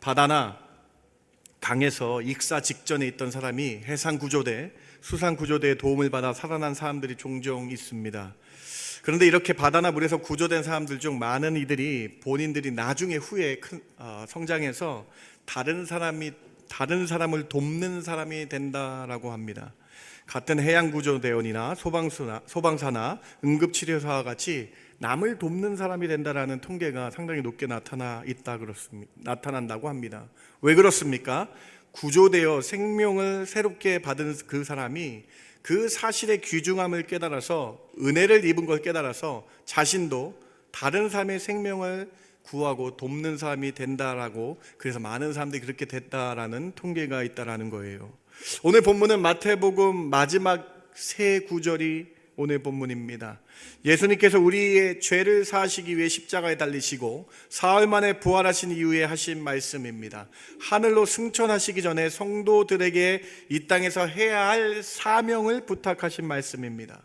바다나 강에서 익사 직전에 있던 사람이 해상구조대, 수상구조대의 도움을 받아 살아난 사람들이 종종 있습니다. 그런데 이렇게 바다나 물에서 구조된 사람들 중 많은 이들이 본인들이 나중에 후에 성장해서 다른 사람을 돕는 사람이 된다라고 합니다. 같은 해양구조대원이나 소방사나 응급치료사와 같이 남을 돕는 사람이 된다라는 통계가 상당히 높게 나타난다고 합니다. 왜 그렇습니까? 구조되어 생명을 새롭게 받은 그 사람이 그 사실의 귀중함을 깨달아서, 은혜를 입은 걸 깨달아서 자신도 다른 사람의 생명을 구하고 돕는 사람이 된다라고, 그래서 많은 사람들이 그렇게 됐다라는 통계가 있다라는 거예요. 오늘 본문은 마태복음 마지막 세 구절이 오늘 본문입니다. 예수님께서 우리의 죄를 사하시기 위해 십자가에 달리시고 사흘 만에 부활하신 이후에 하신 말씀입니다. 하늘로 승천하시기 전에 성도들에게 이 땅에서 해야 할 사명을 부탁하신 말씀입니다.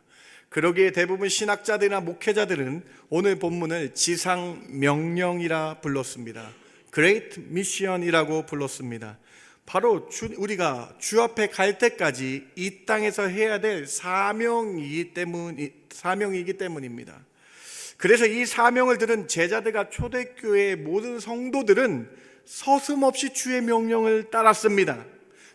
그러기에 대부분 신학자들이나 목회자들은 오늘 본문을 지상 명령이라 불렀습니다. Great Mission이라고 불렀습니다. 바로 우리가 주 앞에 갈 때까지 이 땅에서 해야 될 사명이기 때문입니다. 그래서 이 사명을 들은 제자들과 초대교회의 모든 성도들은 서슴없이 주의 명령을 따랐습니다.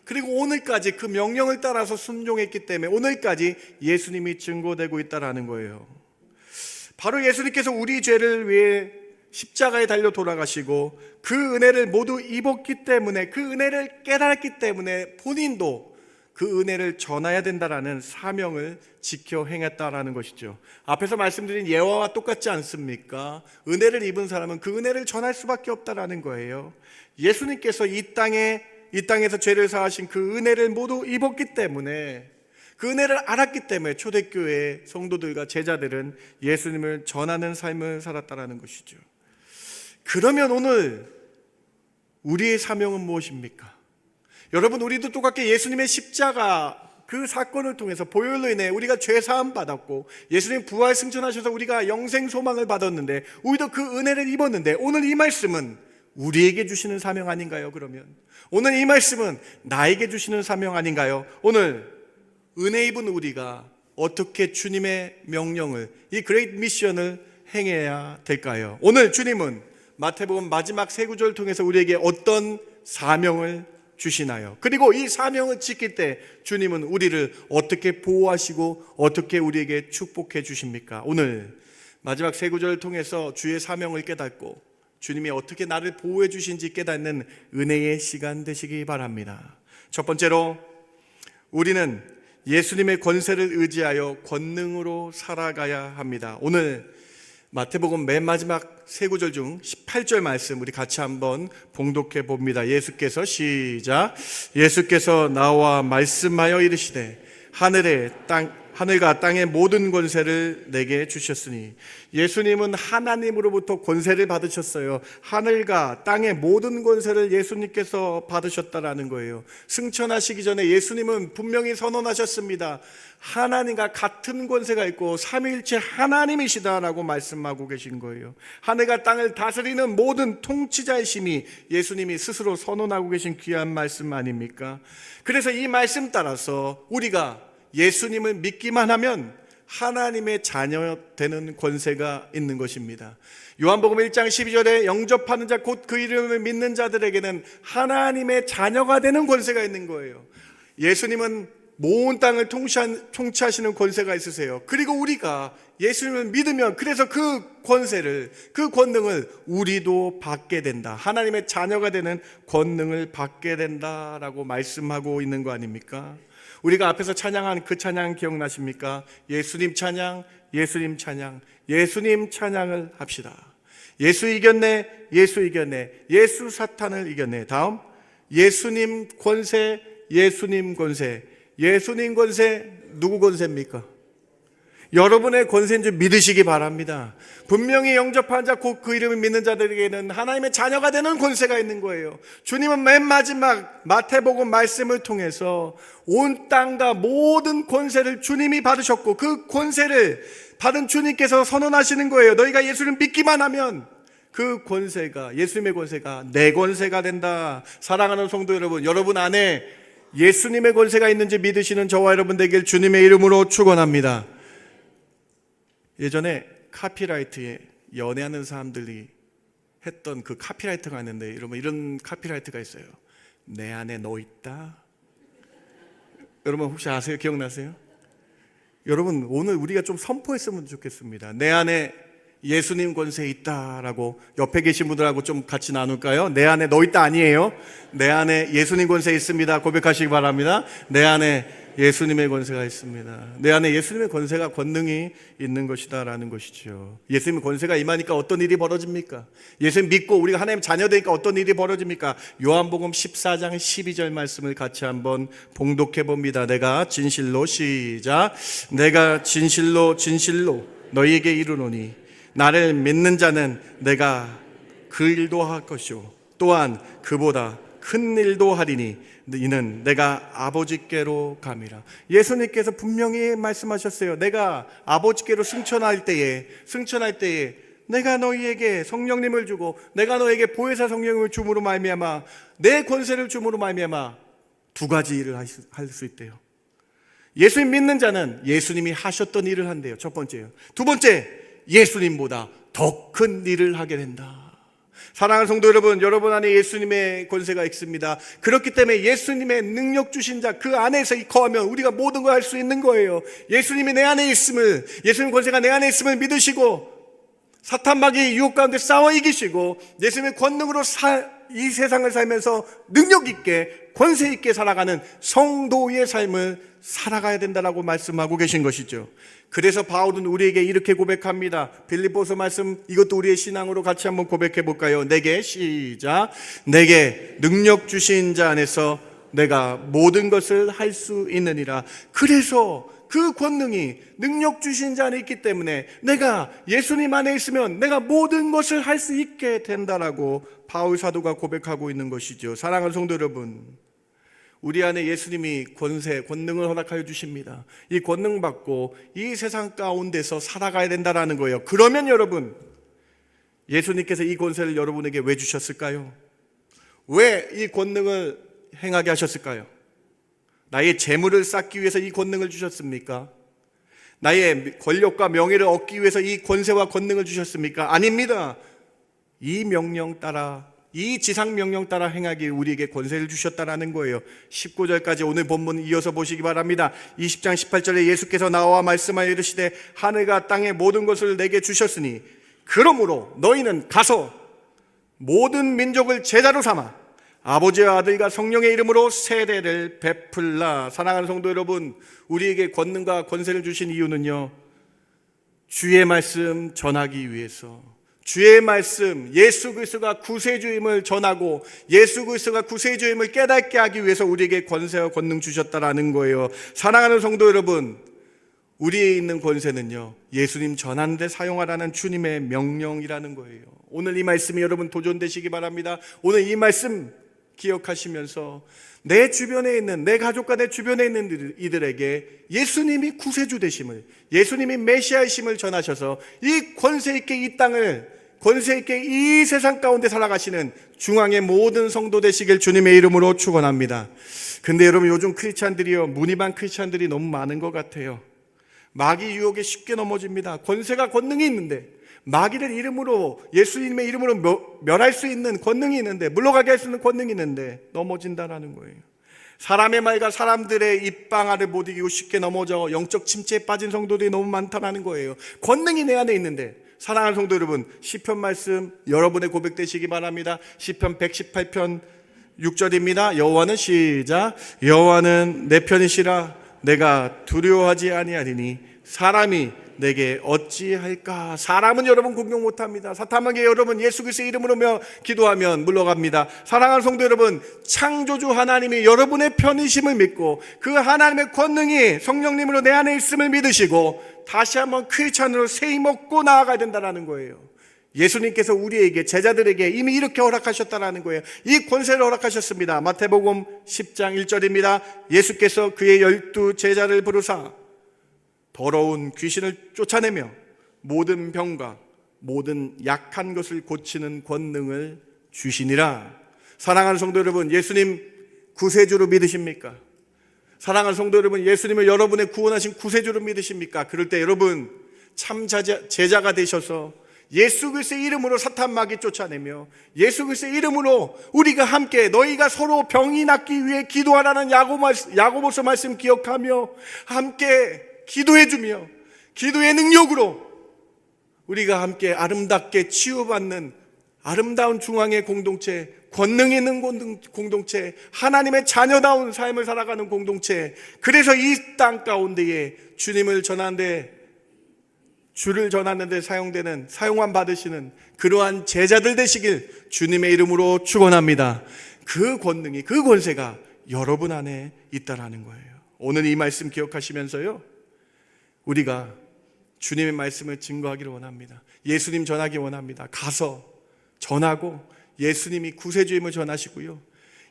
그리고 오늘까지 그 명령을 따라서 순종했기 때문에 오늘까지 예수님이 증거되고 있다는 거예요. 바로 예수님께서 우리 죄를 위해 십자가에 달려 돌아가시고 그 은혜를 모두 입었기 때문에, 그 은혜를 깨달았기 때문에 본인도 그 은혜를 전해야 된다라는 사명을 지켜 행했다라는 것이죠. 앞에서 말씀드린 예화와 똑같지 않습니까? 은혜를 입은 사람은 그 은혜를 전할 수밖에 없다라는 거예요. 예수님께서 이 땅에서 죄를 사하신 그 은혜를 모두 입었기 때문에, 그 은혜를 알았기 때문에 초대교회 성도들과 제자들은 예수님을 전하는 삶을 살았다라는 것이죠. 그러면 오늘 우리의 사명은 무엇입니까? 여러분, 우리도 똑같게 예수님의 십자가 그 사건을 통해서 보혈로 인해 우리가 죄 사함 받았고 예수님 부활 승천하셔서 우리가 영생 소망을 받았는데, 우리도 그 은혜를 입었는데, 오늘 이 말씀은 우리에게 주시는 사명 아닌가요? 그러면 오늘 이 말씀은 나에게 주시는 사명 아닌가요? 오늘 은혜 입은 우리가 어떻게 주님의 명령을, 이 그레이트 미션을 행해야 될까요? 오늘 주님은 마태복음 마지막 세 구절을 통해서 우리에게 어떤 사명을 주시나요? 그리고 이 사명을 지킬 때 주님은 우리를 어떻게 보호하시고 어떻게 우리에게 축복해 주십니까? 오늘 마지막 세 구절을 통해서 주의 사명을 깨닫고 주님이 어떻게 나를 보호해 주신지 깨닫는 은혜의 시간 되시기 바랍니다. 첫 번째로, 우리는 예수님의 권세를 의지하여 권능으로 살아가야 합니다. 오늘 마태복음 맨 마지막 세 구절 중 18절 말씀 우리 같이 한번 봉독해 봅니다. 시작. 예수께서 나와 말씀하여 이르시되 하늘과 땅의 모든 권세를 내게 주셨으니, 예수님은 하나님으로부터 권세를 받으셨어요. 하늘과 땅의 모든 권세를 예수님께서 받으셨다라는 거예요. 승천하시기 전에 예수님은 분명히 선언하셨습니다. 하나님과 같은 권세가 있고 삼위일체 하나님이시다라고 말씀하고 계신 거예요. 하늘과 땅을 다스리는 모든 통치자이심이 예수님이 스스로 선언하고 계신 귀한 말씀 아닙니까? 그래서 이 말씀 따라서 우리가 예수님을 믿기만 하면 하나님의 자녀 되는 권세가 있는 것입니다. 요한복음 1장 12절에 영접하는 자 곧 그 이름을 믿는 자들에게는 하나님의 자녀가 되는 권세가 있는 거예요. 예수님은 모든 땅을 통치하시는 권세가 있으세요. 그리고 우리가 예수님을 믿으면 그래서 그 권세를, 그 권능을 우리도 받게 된다. 하나님의 자녀가 되는 권능을 받게 된다라고 말씀하고 있는 거 아닙니까? 우리가 앞에서 찬양한 그 찬양 기억나십니까? 예수님 찬양, 예수님 찬양, 예수님 찬양을 합시다. 예수 이겼네, 예수 이겼네, 예수 사탄을 이겼네. 다음, 예수님 권세, 예수님 권세. 예수님 권세, 누구 권세입니까? 여러분의 권세인 줄 믿으시기 바랍니다. 분명히 영접한 자 곧 그 이름을 믿는 자들에게는 하나님의 자녀가 되는 권세가 있는 거예요. 주님은 맨 마지막 마태복음 말씀을 통해서 온 땅과 모든 권세를 주님이 받으셨고, 그 권세를 받은 주님께서 선언하시는 거예요. 너희가 예수를 믿기만 하면 그 권세가, 예수님의 권세가 내 권세가 된다. 사랑하는 성도 여러분, 여러분 안에 예수님의 권세가 있는지 믿으시는 저와 여러분 되길 주님의 이름으로 축원합니다. 예전에 카피라이트에 연애하는 사람들이 했던 그 카피라이트가 있는데, 여러분 이런 카피라이트가 있어요. 내 안에 너 있다. 여러분 혹시 아세요? 기억나세요? 여러분 오늘 우리가 좀 선포했으면 좋겠습니다. 내 안에 예수님 권세 있다라고 옆에 계신 분들하고 좀 같이 나눌까요? 내 안에 너 있다 아니에요. 내 안에 예수님 권세 있습니다. 고백하시기 바랍니다. 내 안에 예수님의 권세가 있습니다. 내 안에 예수님의 권세가 권능이 있는 것이다라는 것이죠. 예수님의 권세가 임하니까 어떤 일이 벌어집니까? 예수님 믿고 우리가 하나님 자녀 되니까 어떤 일이 벌어집니까? 요한복음 14장 12절 말씀을 같이 한번 봉독해 봅니다. 내가 진실로, 시작. 내가 진실로 너희에게 이르노니 나를 믿는 자는 내가 그 일도 할 것이요 또한 그보다 큰 일도 하리니 이는 내가 아버지께로 감이라. 예수님께서 분명히 말씀하셨어요. 내가 아버지께로 승천할 때에 내가 너희에게 성령님을 주고 내가 너에게 보혜사 성령님을 줌으로 말미암아 내 권세를 줌으로 말미암아 두 가지 일을 할 수 있대요. 예수님 믿는 자는 예수님이 하셨던 일을 한대요. 첫 번째요. 두 번째, 예수님보다 더 큰 일을 하게 된다. 사랑하는 성도 여러분, 여러분 안에 예수님의 권세가 있습니다. 그렇기 때문에 예수님의 능력 주신 자 그 안에서 거하면 우리가 모든 걸 할 수 있는 거예요. 예수님이 내 안에 있음을, 예수님 권세가 내 안에 있음을 믿으시고 사탄 마귀 유혹 가운데 싸워 이기시고 예수님의 권능으로 이 세상을 살면서 능력 있게 권세 있게 살아가는 성도의 삶을 살아가야 된다라고 말씀하고 계신 것이죠. 그래서 바울은 우리에게 이렇게 고백합니다. 빌립보서 말씀, 이것도 우리의 신앙으로 같이 한번 고백해 볼까요? 내게, 시작. 내게 능력 주신 자 안에서 내가 모든 것을 할 수 있느니라. 그래서 그 권능이 능력 주신 자 안에 있기 때문에 내가 예수님 안에 있으면 내가 모든 것을 할 수 있게 된다라고 바울 사도가 고백하고 있는 것이죠. 사랑하는 성도 여러분, 우리 안에 예수님이 권능을 허락하여 주십니다. 이 권능 받고 이 세상 가운데서 살아가야 된다라는 거예요. 그러면 여러분, 예수님께서 이 권세를 여러분에게 왜 주셨을까요? 왜 이 권능을 행하게 하셨을까요? 나의 재물을 쌓기 위해서 이 권능을 주셨습니까? 나의 권력과 명예를 얻기 위해서 이 권세와 권능을 주셨습니까? 아닙니다. 이 명령 따라, 이 지상 명령 따라 행하기 우리에게 권세를 주셨다라는 거예요. 19절까지 오늘 본문 이어서 보시기 바랍니다. 20장 18절에 예수께서 나와 말씀하여 이르시되 하늘과 땅의 모든 것을 내게 주셨으니 그러므로 너희는 가서 모든 민족을 제자로 삼아 아버지와 아들과 성령의 이름으로 세례를 베풀라. 사랑하는 성도 여러분, 우리에게 권능과 권세를 주신 이유는요, 주의 말씀 전하기 위해서, 주의 말씀, 예수 그리스도가 구세주임을 전하고 예수 그리스도가 구세주임을 깨닫게 하기 위해서 우리에게 권세와 권능 주셨다라는 거예요. 사랑하는 성도 여러분, 우리에 있는 권세는요, 예수님 전하는 데 사용하라는 주님의 명령이라는 거예요. 오늘 이 말씀이 여러분 도전되시기 바랍니다. 오늘 이 말씀 기억하시면서 내 주변에 있는, 내 가족과 내 주변에 있는 이들에게 예수님이 구세주 되심을, 예수님이 메시아이심을 전하셔서 이 권세 있게 이 땅을, 권세 있게 이 세상 가운데 살아가시는 중앙의 모든 성도 되시길 주님의 이름으로 축원합니다. 근데 여러분, 요즘 크리스찬들이요, 무늬반 크리스찬들이 너무 많은 것 같아요. 마귀 유혹에 쉽게 넘어집니다. 권세가 권능이 있는데, 마귀를 이름으로, 예수님의 이름으로 멸할 수 있는 권능이 있는데, 물러가게 할 수 있는 권능이 있는데 넘어진다라는 거예요. 사람의 말과 사람들의 입방아를 못 이기고 쉽게 넘어져 영적 침체에 빠진 성도들이 너무 많다라는 거예요. 권능이 내 안에 있는데, 사랑하는 성도 여러분, 시편 말씀 여러분의 고백되시기 바랍니다. 시편 118편 6절입니다. 여호와는, 시작. 여호와는 내 편이시라 내가 두려워하지 아니하리니 사람이 내게 어찌할까. 사람은 여러분 공격 못합니다. 사탄에게 여러분 예수 그리스도의 이름으로 기도하면 물러갑니다. 사랑하는 성도 여러분, 창조주 하나님이 여러분의 편이심을 믿고 그 하나님의 권능이 성령님으로 내 안에 있음을 믿으시고 다시 한번 크리스찬으로 새 힘 얻고 나아가야 된다는 거예요. 예수님께서 우리에게, 제자들에게 이미 이렇게 허락하셨다는 거예요. 이 권세를 허락하셨습니다. 마태복음 10장 1절입니다. 예수께서 그의 12 제자를 부르사 더러운 귀신을 쫓아내며 모든 병과 모든 약한 것을 고치는 권능을 주시니라. 사랑하는 성도 여러분, 예수님 구세주로 믿으십니까? 사랑하는 성도 여러분, 예수님을 여러분의 구원하신 구세주로 믿으십니까? 그럴 때 여러분 참 제자가 되셔서 예수 그리스도의 이름으로 사탄 마귀 쫓아내며 예수 그리스도의 이름으로 우리가 함께 너희가 서로 병이 낫기 위해 기도하라는 야고보서 말씀 기억하며 함께 기도해주며 기도의 능력으로 우리가 함께 아름답게 치유받는 아름다운 중앙의 공동체, 권능 있는 공동체, 하나님의 자녀다운 삶을 살아가는 공동체, 그래서 이 땅 가운데에 주님을 전하는데, 주를 전하는데 사용함 받으시는 그러한 제자들 되시길 주님의 이름으로 축원합니다. 그 권능이, 그 권세가 여러분 안에 있다라는 거예요. 오늘 이 말씀 기억하시면서요, 우리가 주님의 말씀을 증거하기를 원합니다. 예수님 전하기 원합니다. 가서 전하고 예수님이 구세주임을 전하시고요,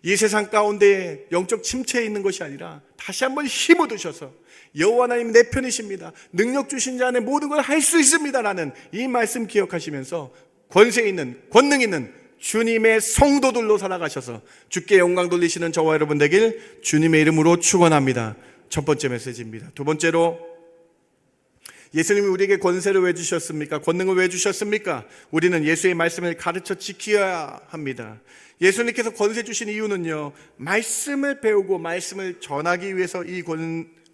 이 세상 가운데에 영적 침체에 있는 것이 아니라 다시 한번 힘을 얻으셔서 여호와 하나님 내 편이십니다, 능력 주신 자 안에 모든 걸 할 수 있습니다라는 이 말씀 기억하시면서 권세 있는, 권능 있는 주님의 성도들로 살아가셔서 주께 영광 돌리시는 저와 여러분 되길 주님의 이름으로 축원합니다. 첫 번째 메시지입니다. 두 번째로, 예수님이 우리에게 권세를 왜 주셨습니까? 권능을 왜 주셨습니까? 우리는 예수의 말씀을 가르쳐 지켜야 합니다. 예수님께서 권세 주신 이유는요, 말씀을 배우고 말씀을 전하기 위해서 이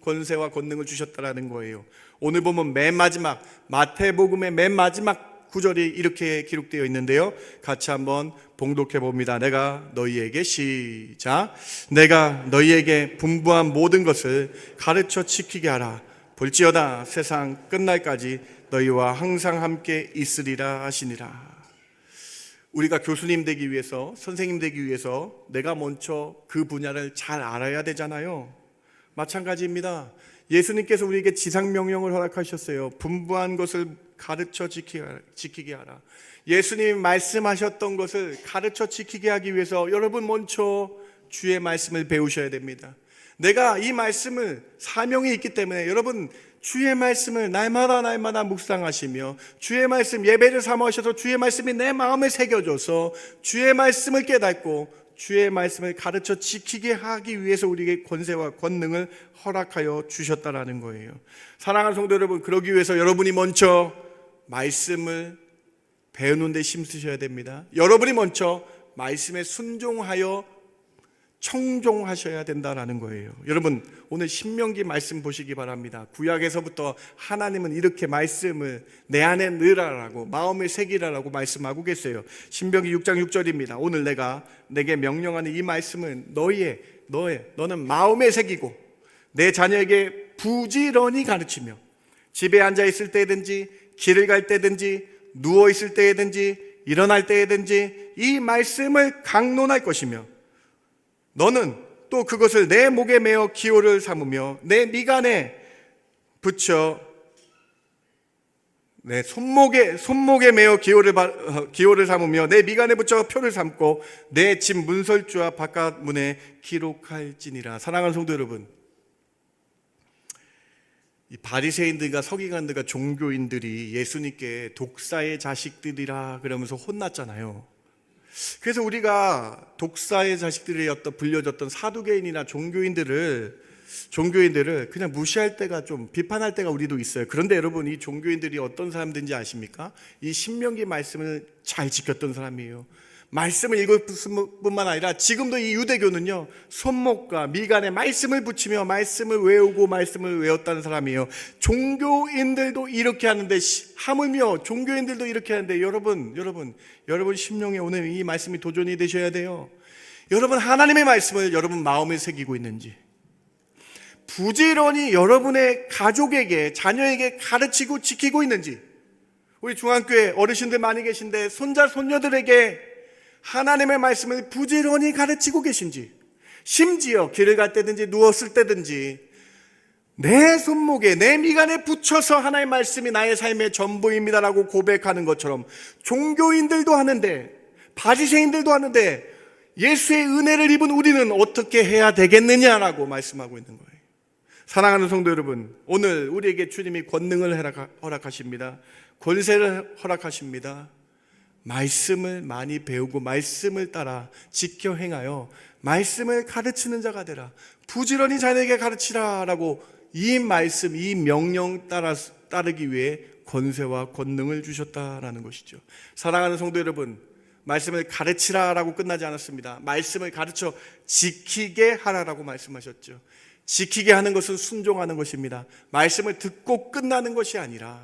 권세와 권능을 주셨다라는 거예요. 오늘 보면 맨 마지막 마태복음의 맨 마지막 구절이 이렇게 기록되어 있는데요, 같이 한번 봉독해 봅니다. 내가 너희에게 시작. 내가 너희에게 분부한 모든 것을 가르쳐 지키게 하라. 볼지어다 세상 끝날까지 너희와 항상 함께 있으리라 하시니라. 우리가 교수님 되기 위해서, 선생님 되기 위해서 내가 먼저 그 분야를 잘 알아야 되잖아요. 마찬가지입니다. 예수님께서 우리에게 지상명령을 허락하셨어요. 분부한 것을 가르쳐 지키게 하라. 예수님이 말씀하셨던 것을 가르쳐 지키게 하기 위해서 여러분 먼저 주의 말씀을 배우셔야 됩니다. 내가 이 말씀을, 사명이 있기 때문에 여러분 주의 말씀을 날마다 묵상하시며 주의 말씀 예배를 삼으셔서 주의 말씀이 내 마음에 새겨져서 주의 말씀을 깨닫고 주의 말씀을 가르쳐 지키게 하기 위해서 우리에게 권세와 권능을 허락하여 주셨다라는 거예요. 사랑하는 성도 여러분, 그러기 위해서 여러분이 먼저 말씀을 배우는 데 힘쓰셔야 됩니다. 여러분이 먼저 말씀에 순종하여 청종하셔야 된다라는 거예요. 여러분 오늘 신명기 말씀 보시기 바랍니다. 구약에서부터 하나님은 이렇게 말씀을 내 안에 넣으라라고, 마음에 새기라라고 말씀하고 계세요. 신명기 6장 6절입니다. 오늘 내가 내게 명령하는 이 말씀을 너는 마음에 새기고 내 자녀에게 부지런히 가르치며 집에 앉아 있을 때든지 길을 갈 때든지 누워 있을 때든지 일어날 때든지 이 말씀을 강론할 것이며 너는 또 그것을 내 목에 메어 기호를 삼으며 내 미간에 붙여 내 손목에 메어 기호를 삼으며 내 미간에 붙여 표를 삼고 내 집 문설주와 바깥 문에 기록할지니라. 사랑하는 성도 여러분, 이 바리새인들과 서기관들과 종교인들이 예수님께 독사의 자식들이라 그러면서 혼났잖아요. 그래서 우리가 독사의 자식들이었던, 불려졌던 사두개인이나 종교인들을 그냥 무시할 때가, 좀 비판할 때가 우리도 있어요. 그런데 여러분, 이 종교인들이 어떤 사람들인지 아십니까? 이 신명기 말씀을 잘 지켰던 사람이에요. 말씀을 읽을 뿐만 아니라 지금도 이 유대교는요, 손목과 미간에 말씀을 붙이며 말씀을 외우고 말씀을 외웠다는 사람이에요. 종교인들도 이렇게 하는데, 하물며 종교인들도 이렇게 하는데, 여러분 심령에 오늘 이 말씀이 도전이 되셔야 돼요. 여러분 하나님의 말씀을 여러분 마음에 새기고 있는지, 부지런히 여러분의 가족에게, 자녀에게 가르치고 지키고 있는지, 우리 중앙교회 어르신들 많이 계신데 손자 손녀들에게 하나님의 말씀을 부지런히 가르치고 계신지, 심지어 길을 갈 때든지 누웠을 때든지 내 손목에, 내 미간에 붙여서 하나님의 말씀이 나의 삶의 전부입니다라고 고백하는 것처럼 종교인들도 하는데, 바리새인들도 하는데 예수의 은혜를 입은 우리는 어떻게 해야 되겠느냐라고 말씀하고 있는 거예요. 사랑하는 성도 여러분, 오늘 우리에게 주님이 권능을 허락하십니다. 권세를 허락하십니다. 말씀을 많이 배우고 말씀을 따라 지켜 행하여 말씀을 가르치는 자가 되라. 부지런히 자녀에게 가르치라 라고 이 말씀, 이 명령 따르기 위해 권세와 권능을 주셨다라는 것이죠. 사랑하는 성도 여러분, 말씀을 가르치라 라고 끝나지 않았습니다. 말씀을 가르쳐 지키게 하라라고 말씀하셨죠. 지키게 하는 것은 순종하는 것입니다. 말씀을 듣고 끝나는 것이 아니라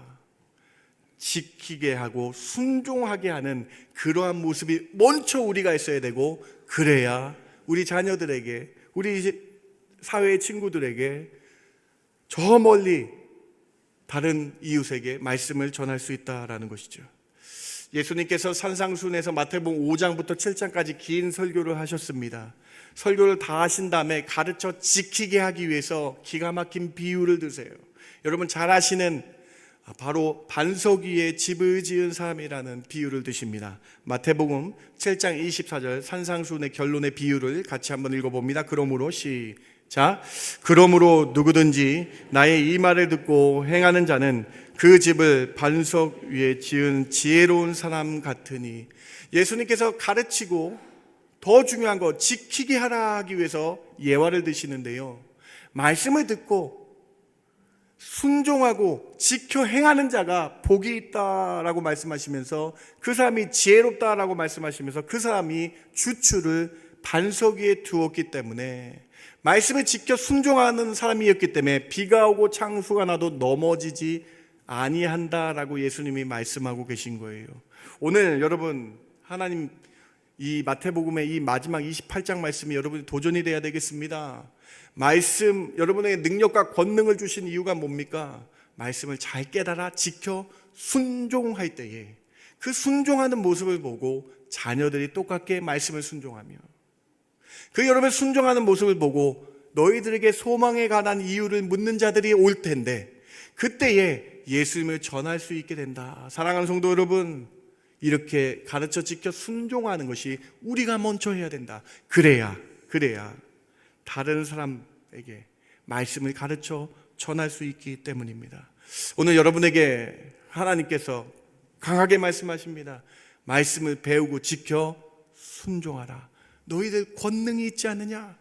지키게 하고 순종하게 하는 그러한 모습이 먼저 우리가 있어야 되고, 그래야 우리 자녀들에게, 우리 사회의 친구들에게, 저 멀리 다른 이웃에게 말씀을 전할 수 있다라는 것이죠. 예수님께서 산상순에서 마태복음 5장부터 7장까지 긴 설교를 하셨습니다. 설교를 다 하신 다음에 가르쳐 지키게 하기 위해서 기가 막힌 비유를 드세요. 여러분 잘 아시는 바로 반석 위에 집을 지은 사람이라는 비유를 드십니다. 마태복음 7장 24절 산상순의 결론의 비유를 같이 한번 읽어봅니다. 그러므로 시작. 그러므로 누구든지 나의 이 말을 듣고 행하는 자는 그 집을 반석 위에 지은 지혜로운 사람 같으니, 예수님께서 가르치고 더 중요한 거 지키게 하라 하기 위해서 예화를 드시는데요, 말씀을 듣고 순종하고 지켜 행하는 자가 복이 있다라고 말씀하시면서, 그 사람이 지혜롭다라고 말씀하시면서 그 사람이 주추를 반석 위에 두었기 때문에, 말씀을 지켜 순종하는 사람이었기 때문에 비가 오고 창수가 나도 넘어지지 아니한다라고 예수님이 말씀하고 계신 거예요. 오늘 여러분, 하나님 이 마태복음의 이 마지막 28장 말씀이 여러분이 도전이 돼야 되겠습니다. 말씀, 여러분에게 능력과 권능을 주신 이유가 뭡니까? 말씀을 잘 깨달아 지켜 순종할 때에 그 순종하는 모습을 보고 자녀들이 똑같게 말씀을 순종하며, 그 여러분 순종하는 모습을 보고 너희들에게 소망에 관한 이유를 묻는 자들이 올 텐데, 그때에 예수님을 전할 수 있게 된다. 사랑하는 성도 여러분, 이렇게 가르쳐 지켜 순종하는 것이 우리가 먼저 해야 된다. 그래야 다른 사람에게 말씀을 가르쳐 전할 수 있기 때문입니다. 오늘 여러분에게 하나님께서 강하게 말씀하십니다. 말씀을 배우고 지켜 순종하라. 너희들 권능이 있지 않느냐?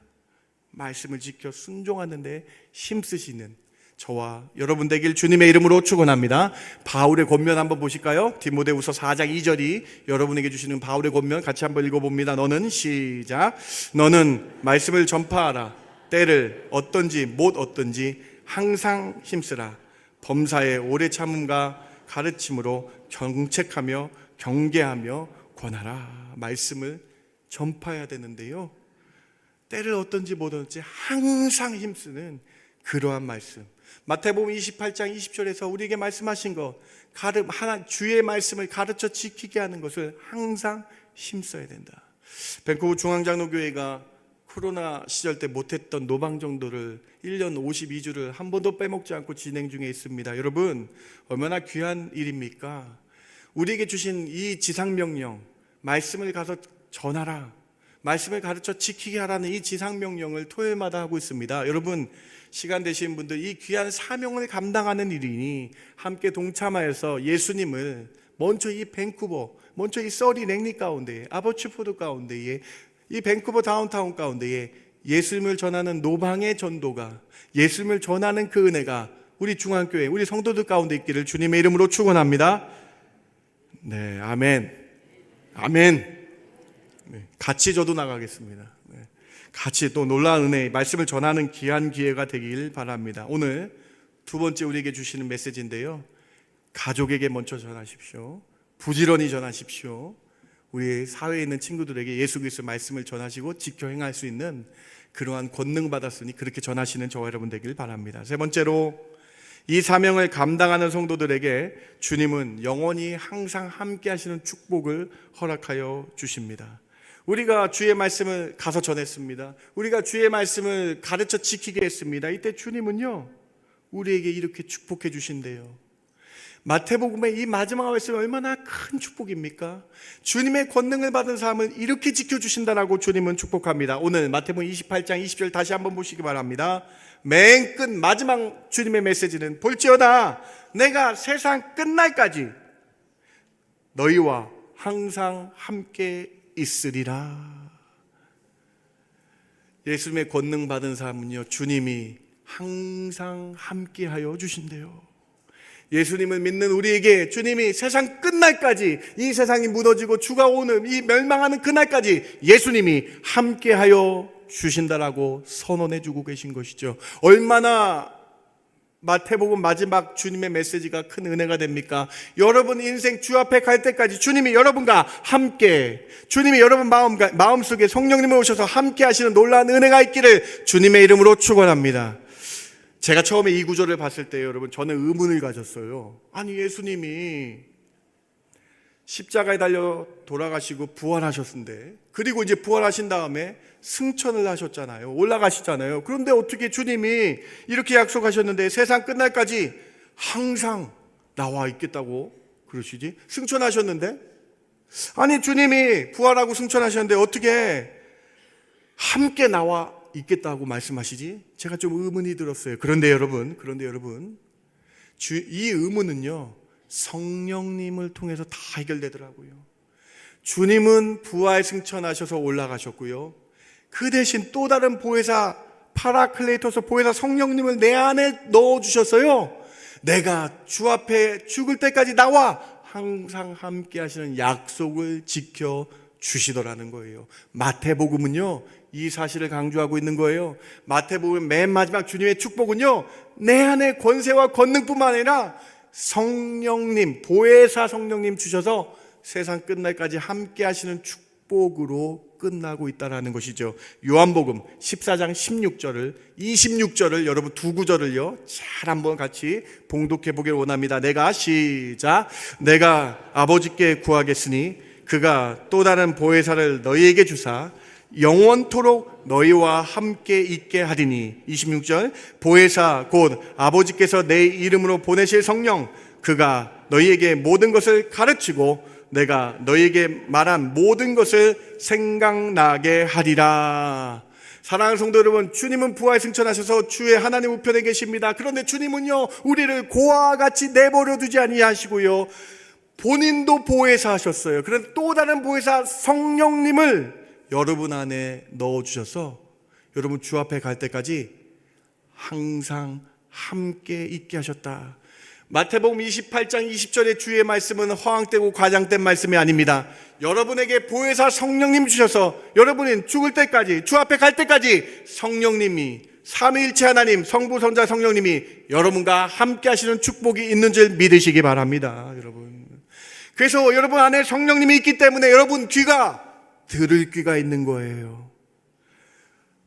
말씀을 지켜 순종하는 데 힘쓰시는 저와 여러분 되길 주님의 이름으로 축원합니다. 바울의 권면 한번 보실까요? 디모데후서 4장 2절이 여러분에게 주시는 바울의 권면 같이 한번 읽어봅니다. 너는 시작. 너는 말씀을 전파하라. 때를 어떤지 못 어떤지 항상 힘쓰라. 범사에 오래 참음과 가르침으로 경책하며 경계하며 권하라. 말씀을 전파해야 되는데요, 때를 어떤지 못 어떤지 항상 힘쓰는 그러한 말씀, 마태복음 28장 20절에서 우리에게 말씀하신 것, 주의 말씀을 가르쳐 지키게 하는 것을 항상 힘써야 된다. 밴쿠버 중앙장로교회가 코로나 시절 때 못했던 노방정도를 1년 52주를 한 번도 빼먹지 않고 진행 중에 있습니다. 여러분, 얼마나 귀한 일입니까? 우리에게 주신 이 지상명령, 말씀을 가서 전하라, 말씀을 가르쳐 지키게 하라는 이 지상명령을 토요일마다 하고 있습니다. 여러분, 시간 되신 분들, 이 귀한 사명을 감당하는 일이니 함께 동참하여서 예수님을 먼저 이 밴쿠버, 먼저 이 서리 랭리 가운데에, 아버츠포드 가운데에, 이 밴쿠버 다운타운 가운데에 예수님을 전하는 노방의 전도가, 예수님을 전하는 그 은혜가 우리 중앙교회, 우리 성도들 가운데 있기를 주님의 이름으로 축원합니다. 네, 아멘. 아멘. 네, 같이 저도 나가겠습니다. 네, 같이 또 놀라운 은혜, 말씀을 전하는 귀한 기회가 되길 바랍니다. 오늘 두 번째 우리에게 주시는 메시지인데요, 가족에게 먼저 전하십시오. 부지런히 전하십시오. 우리 사회에 있는 친구들에게 예수 그리스도의 말씀을 전하시고 지켜 행할 수 있는 그러한 권능 받았으니 그렇게 전하시는 저와 여러분 되길 바랍니다. 세 번째로, 이 사명을 감당하는 성도들에게 주님은 영원히 항상 함께 하시는 축복을 허락하여 주십니다. 우리가 주의 말씀을 가서 전했습니다. 우리가 주의 말씀을 가르쳐 지키게 했습니다. 이때 주님은요, 우리에게 이렇게 축복해 주신대요. 마태복음의 이 마지막 말씀이 얼마나 큰 축복입니까? 주님의 권능을 받은 사람을 이렇게 지켜주신다라고 주님은 축복합니다. 오늘 마태복음 28장 20절 다시 한번 보시기 바랍니다. 맨 끝 마지막 주님의 메시지는 볼지어다 내가 세상 끝날까지 너희와 항상 함께 있으리라. 예수님의 권능 받은 사람은요, 주님이 항상 함께하여 주신대요. 예수님을 믿는 우리에게 주님이 세상 끝날까지, 이 세상이 무너지고 주가 오는 이 멸망하는 그날까지 예수님이 함께하여 주신다라고 선언해 주고 계신 것이죠. 얼마나 마태복음 마지막 주님의 메시지가 큰 은혜가 됩니까? 여러분 인생 주 앞에 갈 때까지 주님이 여러분과 함께, 주님이 여러분 마음속에 성령님을 오셔서 함께 하시는 놀라운 은혜가 있기를 주님의 이름으로 축원합니다. 제가 처음에 이 구절을 봤을 때 여러분 저는 의문을 가졌어요. 아니 예수님이 십자가에 달려 돌아가시고 부활하셨는데, 그리고 이제 부활하신 다음에 승천을 하셨잖아요. 올라가시잖아요. 그런데 어떻게 주님이 이렇게 약속하셨는데 세상 끝날까지 항상 나와 있겠다고 그러시지? 승천하셨는데? 아니 주님이 부활하고 승천하셨는데 어떻게 함께 나와 있겠다고 말씀하시지? 제가 좀 의문이 들었어요. 그런데 여러분 이 의문은요 성령님을 통해서 다 해결되더라고요. 주님은 부활 승천하셔서 올라가셨고요, 그 대신 또 다른 보혜사 파라클레이토스 보혜사 성령님을 내 안에 넣어주셨어요. 내가 주 앞에 죽을 때까지 나와 항상 함께 하시는 약속을 지켜주시더라는 거예요. 마태복음은요 이 사실을 강조하고 있는 거예요. 마태복음 맨 마지막 주님의 축복은요 내 안에 권세와 권능뿐만 아니라 성령님, 보혜사 성령님 주셔서 세상 끝날까지 함께 하시는 축복으로 끝나고 있다는 것이죠. 요한복음 14장 16절을 26절을 여러분 두 구절을요 잘 한번 같이 봉독해 보길 원합니다. 시작. 내가 아버지께 구하겠으니 그가 또 다른 보혜사를 너희에게 주사 영원토록 너희와 함께 있게 하리니. 26절. 보혜사 곧 아버지께서 내 이름으로 보내실 성령, 그가 너희에게 모든 것을 가르치고 내가 너희에게 말한 모든 것을 생각나게 하리라. 사랑하는 성도 여러분, 주님은 부활 승천하셔서 주의 하나님 우편에 계십니다. 그런데 주님은요 우리를 고아와 같이 내버려 두지 아니하시고요 본인도 보혜사 하셨어요. 그런데 또 다른 보혜사 성령님을 여러분 안에 넣어주셔서 여러분 주 앞에 갈 때까지 항상 함께 있게 하셨다. 마태복음 28장 20절의 주의 말씀은 허황되고 과장된 말씀이 아닙니다. 여러분에게 보혜사 성령님 주셔서 여러분은 죽을 때까지, 주 앞에 갈 때까지 성령님이, 삼위일체 하나님 성부 성자 성령님이 여러분과 함께 하시는 축복이 있는 줄 믿으시기 바랍니다. 여러분, 그래서 여러분 안에 성령님이 있기 때문에 여러분 귀가 들을 귀가 있는 거예요.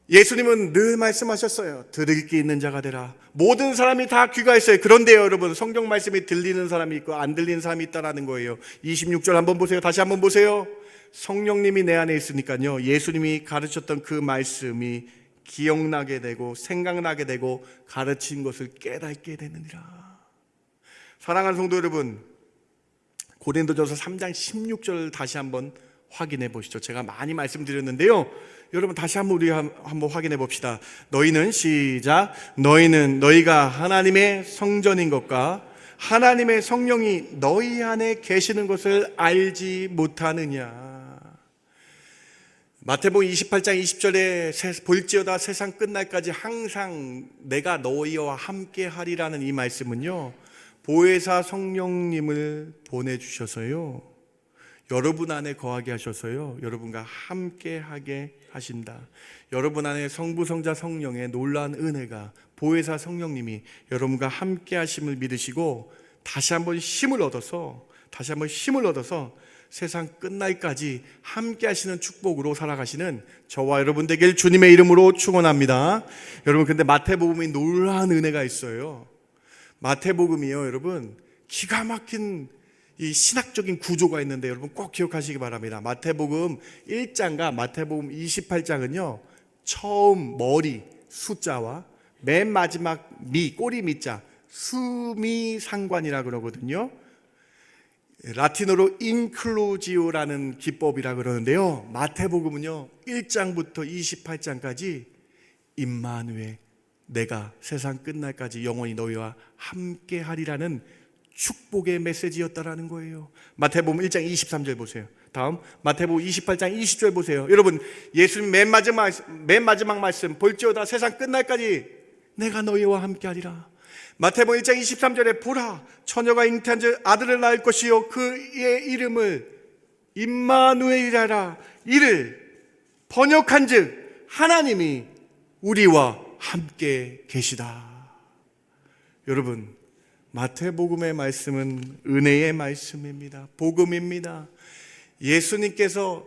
예수님은 늘 말씀하셨어요. 들을 귀 있는 자가 되라. 모든 사람이 다 귀가 있어요. 그런데 여러분 성경 말씀이 들리는 사람이 있고 안 들리는 사람이 있다라는 거예요. 26절 한번 보세요. 다시 한번 보세요. 성령님이 내 안에 있으니까요 예수님이 가르쳤던 그 말씀이 기억나게 되고 생각나게 되고 가르친 것을 깨닫게 되느니라. 사랑하는 성도 여러분, 고린도전서 3장 16절 다시 한번 확인해 보시죠. 제가 많이 말씀드렸는데요 여러분 다시 한번 우리 한번 확인해 봅시다. 너희는 시작. 너희는 너희가 하나님의 성전인 것과 하나님의 성령이 너희 안에 계시는 것을 알지 못하느냐. 마태복음 28장 20절에 볼지어다 세상 끝날까지 항상 내가 너희와 함께 하리라는 이 말씀은요 보혜사 성령님을 보내주셔서요 여러분 안에 거하게 하셔서요 여러분과 함께 하게 하신다. 여러분 안에 성부 성자 성령의 놀라운 은혜가, 보혜사 성령님이 여러분과 함께 하심을 믿으시고 다시 한번 힘을 얻어서 세상 끝날까지 함께 하시는 축복으로 살아가시는 저와 여러분 되길 주님의 이름으로 축원합니다. 여러분, 근데 마태복음에 놀라운 은혜가 있어요. 마태복음이요 여러분 기가 막힌 이 신학적인 구조가 있는데 여러분 꼭 기억하시기 바랍니다. 마태복음 1장과 마태복음 28장은요 처음 머리 숫자와 맨 마지막 꼬리 밑자 수미상관이라 그러거든요. 라틴어로 인클루지오라는 기법이라 그러는데요. 마태복음은요 1장부터 28장까지 임마누엘, 내가 세상 끝날까지 영원히 너희와 함께 하리라는 축복의 메시지였다라는 거예요. 마태복음 1장 23절 보세요. 다음 마태복음 28장 20절 보세요. 여러분, 예수님 맨 마지막 말씀, 볼지어다 세상 끝날까지 내가 너희와 함께 하리라. 마태복음 1장 23절에 보라, 처녀가 잉태한 즉 아들을 낳을 것이요 그의 이름을 임마누엘이라. 이를 번역한 즉 하나님이 우리와 함께 계시다. 여러분, 마태복음의 말씀은 은혜의 말씀입니다. 복음입니다. 예수님께서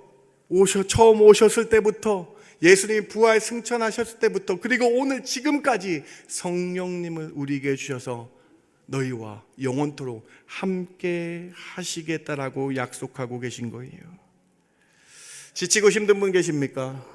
처음 오셨을 때부터, 예수님이 부활 승천하셨을 때부터, 그리고 오늘 지금까지 성령님을 우리에게 주셔서 너희와 영원토록 함께 하시겠다라고 약속하고 계신 거예요. 지치고 힘든 분 계십니까?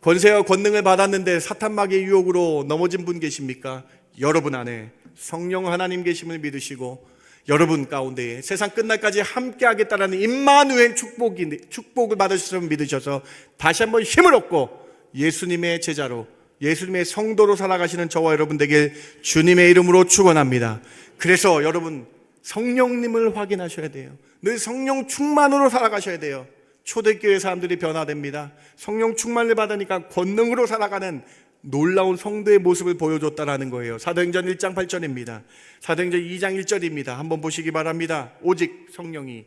권세와 권능을 받았는데 사탄마귀의 유혹으로 넘어진 분 계십니까? 여러분 안에 성령 하나님 계심을 믿으시고 여러분 가운데 세상 끝날까지 함께 하겠다라는 임마누엘 축복을 받으셔서 믿으셔서 다시 한번 힘을 얻고 예수님의 제자로, 예수님의 성도로 살아가시는 저와 여러분 되길 주님의 이름으로 축원합니다. 그래서 여러분 성령님을 확인하셔야 돼요. 늘 성령 충만으로 살아가셔야 돼요. 초대교회 사람들이 변화됩니다. 성령 충만을 받으니까 권능으로 살아가는 놀라운 성도의 모습을 보여줬다라는 거예요. 사도행전 1장 8절입니다. 사도행전 2장 1절입니다. 한번 보시기 바랍니다. 오직 성령이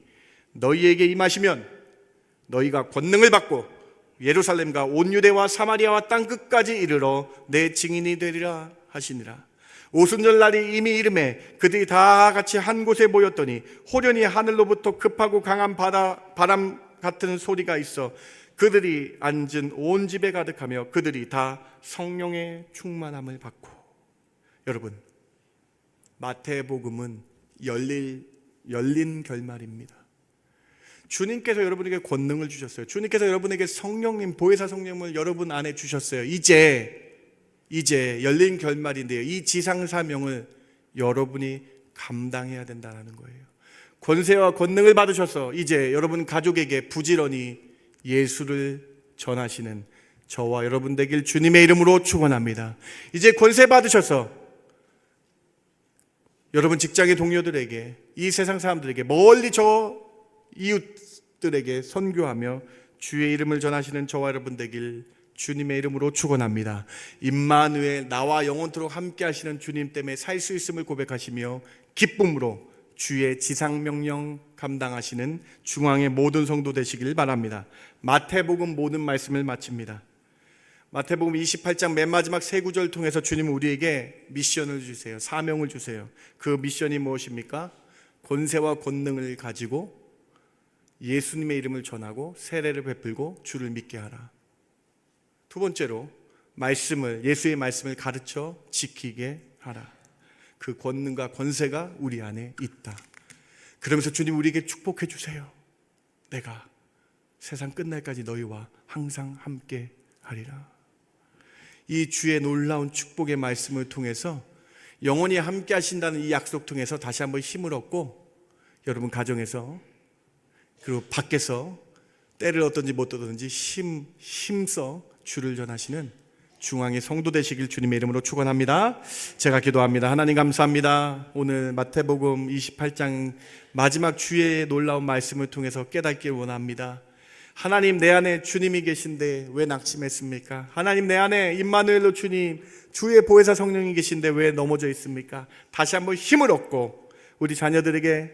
너희에게 임하시면 너희가 권능을 받고 예루살렘과 온 유대와 사마리아와 땅 끝까지 이르러 내 증인이 되리라 하시니라. 오순절 날이 이미 이름에 그들이 다 같이 한 곳에 모였더니 호련히 하늘로부터 급하고 강한 바람 같은 소리가 있어 그들이 앉은 온 집에 가득하며 그들이 다 성령의 충만함을 받고. 여러분, 마태복음은 열린 결말입니다. 주님께서 여러분에게 권능을 주셨어요. 주님께서 여러분에게 성령님, 보혜사 성령을 여러분 안에 주셨어요. 이제 열린 결말인데요, 이 지상 사명을 여러분이 감당해야 된다는 거예요. 권세와 권능을 받으셔서 이제 여러분 가족에게 부지런히 예수를 전하시는 저와 여러분 되길 주님의 이름으로 축원합니다. 이제 권세 받으셔서 여러분 직장의 동료들에게, 이 세상 사람들에게, 멀리 저 이웃들에게 선교하며 주의 이름을 전하시는 저와 여러분 되길 주님의 이름으로 축원합니다. 임마누엘, 나와 영원토록 함께 하시는 주님 때문에 살 수 있음을 고백하시며 기쁨으로 주의 지상명령 감당하시는 중앙의 모든 성도 되시길 바랍니다. 마태복음 모든 말씀을 마칩니다. 마태복음 28장 맨 마지막 세 구절 통해서 주님은 우리에게 미션을 주세요. 사명을 주세요. 그 미션이 무엇입니까? 권세와 권능을 가지고 예수님의 이름을 전하고 세례를 베풀고 주를 믿게 하라. 두 번째로 예수의 말씀을 가르쳐 지키게 하라. 그 권능과 권세가 우리 안에 있다. 그러면서 주님 우리에게 축복해 주세요. 내가 세상 끝날까지 너희와 항상 함께 하리라. 이 주의 놀라운 축복의 말씀을 통해서 영원히 함께 하신다는 이 약속 통해서 다시 한번 힘을 얻고 여러분 가정에서 그리고 밖에서 때를 얻든지 못 얻든지 힘써 주를 전하시는 중앙의 성도 되시길 주님의 이름으로 축원합니다. 제가 기도합니다. 하나님 감사합니다. 오늘 마태복음 28장 마지막 주의 놀라운 말씀을 통해서 깨닫길 원합니다. 하나님, 내 안에 주님이 계신데 왜 낙심했습니까? 하나님, 내 안에 임마누엘로 주님, 주의 보혜사 성령이 계신데 왜 넘어져 있습니까? 다시 한번 힘을 얻고 우리 자녀들에게,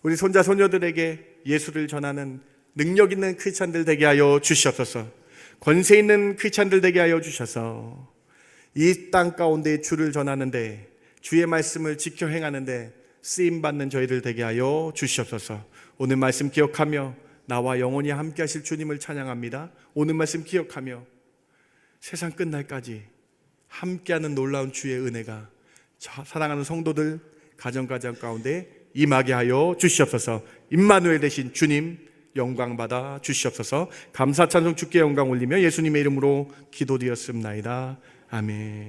우리 손자 손녀들에게 예수를 전하는 능력 있는 크리스찬들 되게 하여 주시옵소서. 권세 있는 크리스찬들 되게 하여 주셔서 이 땅 가운데 주를 전하는데, 주의 말씀을 지켜 행하는데 쓰임받는 저희들 되게 하여 주시옵소서. 오늘 말씀 기억하며 나와 영원히 함께 하실 주님을 찬양합니다. 오늘 말씀 기억하며 세상 끝날까지 함께하는 놀라운 주의 은혜가 사랑하는 성도들 가정 가운데 임하게 하여 주시옵소서. 임마누엘 되신 주님 영광 받아 주시옵소서. 감사 찬송 주께 영광 올리며 예수님의 이름으로 기도드렸습나이다. 아멘.